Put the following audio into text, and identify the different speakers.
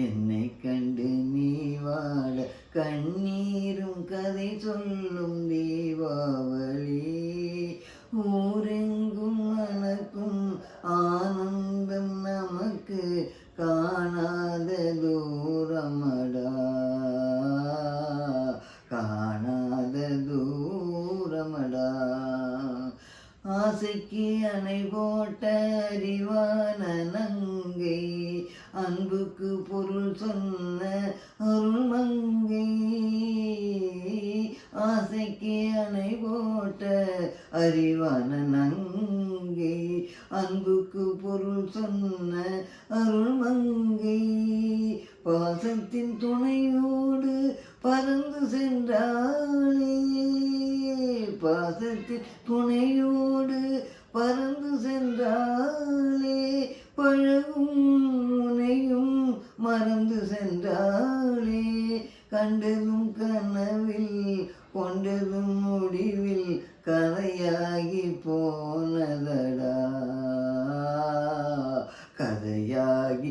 Speaker 1: என்னை கண்டு நீ வாழ கண்ணீரும் கதை சொல்லும் தீபாவளி. ஊரெங்கும் மணக்கும் ஆனந்தம் நமக்கு காணாத தூரமடா, காணாத தூரமடா. ஆசைக்கு அணை போட்ட அறிவான நங்கை, அன்புக்கு பொருள் சொன்ன அருள்மங்கை. ஆசைக்கு அணை போட்ட அறிவான நங்கை, அன்புக்கு பொருள் சொன்ன அருள்மங்கை. பாசத்தின் துணையோடு பறந்து சென்றாளே, பாசத்தின் துணையோடு பறந்து சென்றாளே. பழகும் முனையும் மறந்து சென்றாளே. கண்டதும் கனவில் கொண்டதும் முடிவில் கதையாகி போனதடா, கதையாகி